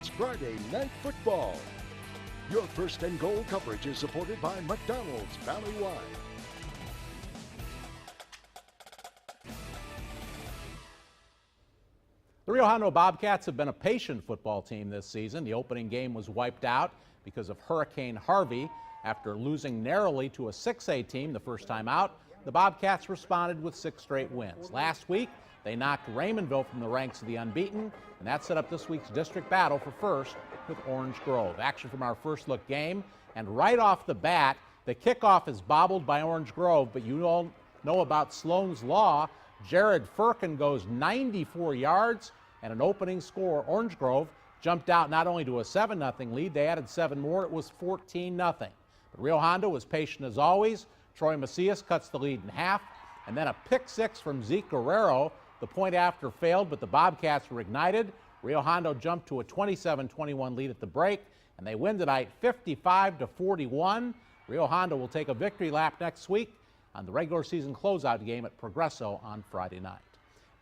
Friday Night Football. Your first and goal coverage is supported by McDonald's Valley-wide. The Rio Hondo Bobcats have been a patient football team this season. The opening game was wiped out because of Hurricane Harvey. After losing narrowly to a 6A team the first time out, the Bobcats responded with 6 straight wins. Last week, they knocked Raymondville from the ranks of the unbeaten, and that set up this week's district battle for first with Orange Grove. Action from our first look game, and right off the bat, the kickoff is bobbled by Orange Grove, but you all know about Sloan's Law. Jared Firkin goes 94 yards and an opening score. Orange Grove jumped out not only to a 7-0 lead, they added 7 more. It was 14-0. But Rio Hondo was patient as always. Troy Macias cuts the lead in half, and then a pick 6 from Zeke Guerrero. The point after failed, but the Bobcats were ignited. Rio Hondo jumped to a 27-21 lead at the break, and they win tonight 55-41. Rio Hondo will take a victory lap next week on the regular season closeout game at Progresso on Friday night.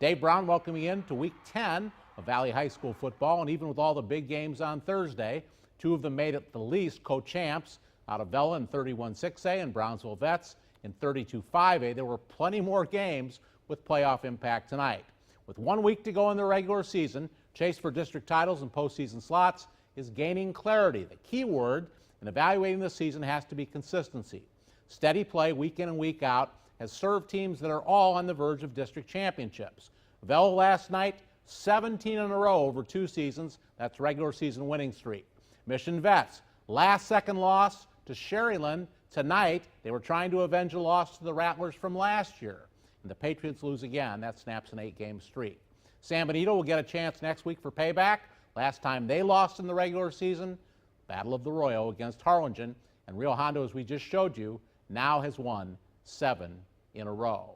Dave Brown welcoming you in to week 10 of Valley High School football, and even with all the big games on Thursday, 2 of them made at the least co-champs out of Vella in 31-6A and Brownsville Vets in 32-5A. There were plenty more games with playoff impact tonight. With 1 week to go in the regular season, chase for district titles and postseason slots is gaining clarity. The key word in evaluating the season has to be consistency. Steady play week in and week out has served teams that are all on the verge of district championships. Vella last night, 17 in a row over 2 seasons. That's regular season winning streak. Mission Vets, last second loss to Sherryland. Tonight, they were trying to avenge a loss to the Rattlers from last year. And the Patriots lose again. That snaps an 8-game streak. San Benito will get a chance next week for payback. Last time they lost in the regular season, Battle of the Royal against Harlingen. And Rio Hondo, as we just showed you, now has won 7 in a row.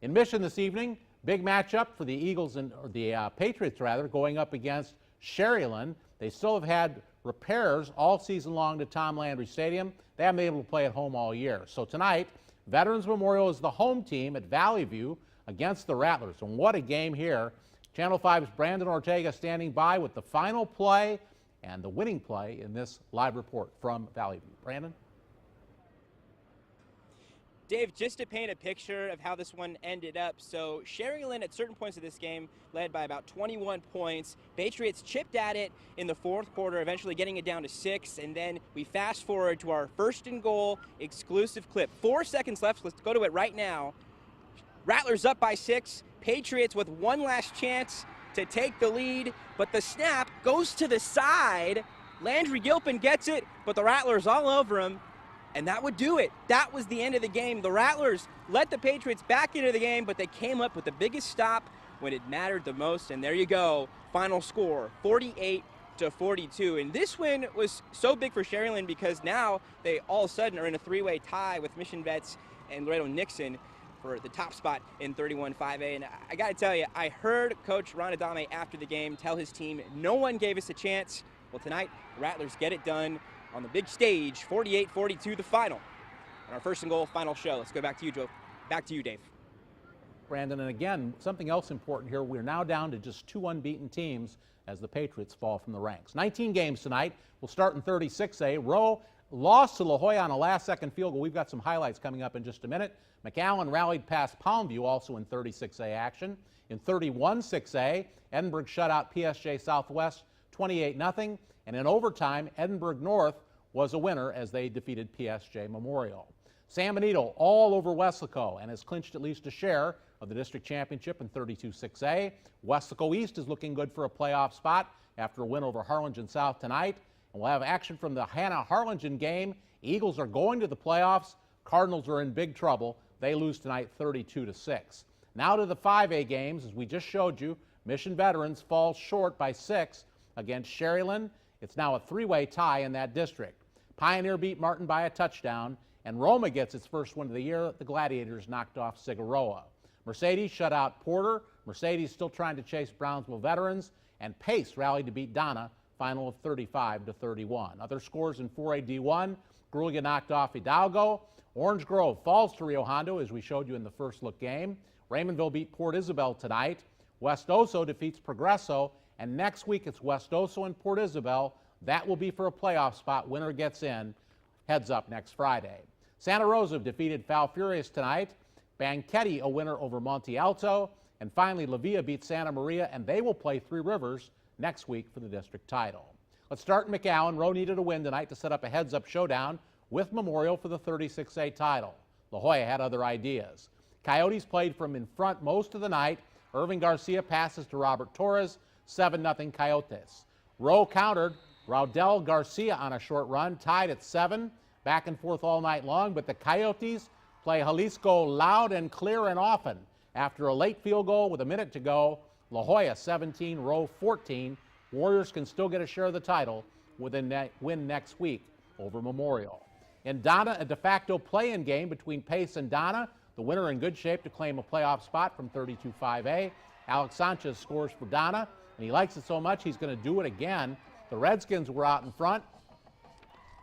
In Mission this evening, big matchup for the Eagles and the Patriots rather, going up against Sherryland. They still have had repairs all season long to Tom Landry Stadium. They haven't been able to play at home all year. So tonight, Veterans Memorial is the home team at Valley View against the Rattlers. And what a game here. Channel 5's Brandon Ortega standing by with the final play and the winning play in this live report from Valley View. Brandon? Dave, just to paint a picture of how this one ended up, so Sherryland at certain points of this game led by about 21 points. Patriots chipped at it in the 4th quarter, eventually getting it down to 6, and then we fast forward to our first and goal exclusive clip. 4 seconds left, let's go to it right now. Rattlers up by 6, Patriots with one last chance to take the lead, but the snap goes to the side. Landry Gilpin gets it, but the Rattlers all over him. And that would do it. That was the end of the game. The Rattlers let the Patriots back into the game, but they came up with the biggest stop when it mattered the most. And there you go. Final score, 48-42. And this win was so big for Sherryland because now they all of a sudden are in a 3-way tie with Mission Vets and Laredo Nixon for the top spot in 31-5A. And I got to tell you, I heard Coach Ron Adame after the game tell his team, no one gave us a chance. Well, tonight, the Rattlers get it done on the big stage, 48-42, the final. And our first and goal final show. Let's go back to you, Joe. Back to you, Dave. Brandon, and again, something else important here. We're now down to just 2 unbeaten teams as the Patriots fall from the ranks. 19 games tonight. We'll start in 36A. Rowe lost to La Jolla on a last-second field goal. We've got some highlights coming up in just a minute. McAllen rallied past Palmview, also in 36A action. In 31-6A, Edinburgh shut out PSG Southwest 28-0. And in overtime, Edinburgh North was a winner as they defeated PSG Memorial. San Benito all over Weslaco and has clinched at least a share of the district championship in 32-6A. Weslaco East is looking good for a playoff spot after a win over Harlingen South tonight. And we'll have action from the Hannah-Harlingen game. Eagles are going to the playoffs. Cardinals are in big trouble. They lose tonight 32-6. Now to the 5A games. As we just showed you, Mission Veterans falls short by 6 against Sherryland. It's now a 3-way tie in that district. Pioneer beat Martin by a touchdown, and Roma gets its first win of the year. The Gladiators knocked off Sigaroa. Mercedes shut out Porter. Mercedes still trying to chase Brownsville Veterans, and Pace rallied to beat Donna, final of 35-31. Other scores in 4A D1, Grulia knocked off Hidalgo. Orange Grove falls to Rio Hondo, as we showed you in the first look game. Raymondville beat Port Isabel tonight. West Oso defeats Progresso, And next week it's West Oso and Port Isabel. That will be for a playoff spot. Winner gets in. Heads up next Friday. Santa Rosa defeated Falfurrias tonight. Banquetti a winner over Monte Alto. And finally, La Villa beat Santa Maria, and they will play Three Rivers next week for the district title. Let's start in McAllen. Rowe needed a win tonight to set up a heads-up showdown with Memorial for the 36A title. La Jolla had other ideas. Coyotes played from in front most of the night. Irving Garcia passes to Robert Torres, 7-0 Coyotes. Rowe countered. Raudel Garcia on a short run, tied at 7, back and forth all night long, but the Coyotes play Jalisco loud and clear and often. After a late field goal with a minute to go, La Jolla 17, Rowe 14. Warriors can still get a share of the title with a win next week over Memorial. In Donna, a de facto play-in game between Pace and Donna. The winner in good shape to claim a playoff spot from 32-5A. Alex Sanchez scores for Donna, and he likes it so much he's going to do it again. The Redskins were out in front,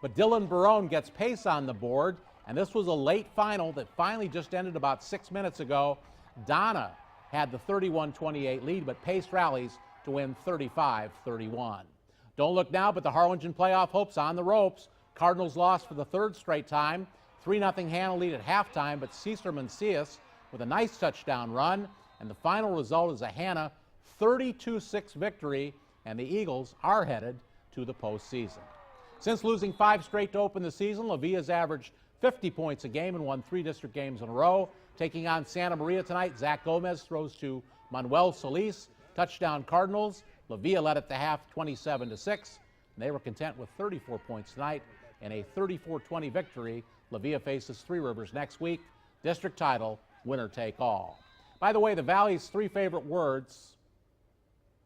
but Dylan Barone gets Pace on the board, and this was a late final that finally just ended about 6 minutes ago. Donna had the 31-28 lead, but Pace rallies to win 35-31. Don't look now, but the Harlingen playoff hopes on the ropes. Cardinals lost for the third straight time. 3-0 Hannah lead at halftime, but Cesar Mancias with a nice touchdown run, and the final result is a Hannah 32-6 victory, and the Eagles are headed to the postseason. Since losing 5 straight to open the season, La Villa's averaged 50 points a game and won 3 district games in a row. Taking on Santa Maria tonight, Zach Gomez throws to Manuel Solis. Touchdown Cardinals. La Villa led at the half 27-6. And they were content with 34 points tonight and a 34-20 victory. La Villa faces Three Rivers next week. District title, winner take all. By the way, the Valley's 3 favorite words: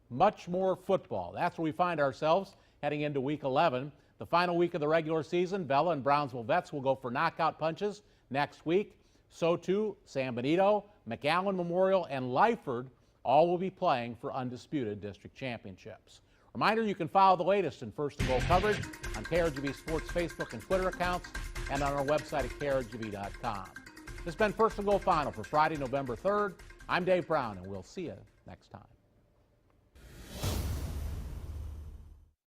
much more football. That's where we find ourselves heading into week 11. The final week of the regular season, Bella and Brownsville Vets will go for knockout punches next week. So too, San Benito, McAllen Memorial, and Lyford all will be playing for undisputed district championships. Reminder, you can follow the latest in First and Goal coverage on KRGB Sports Facebook and Twitter accounts and on our website at krgb.com. This has been First and Goal Final for Friday, November 3rd. I'm Dave Brown, and we'll see you next time.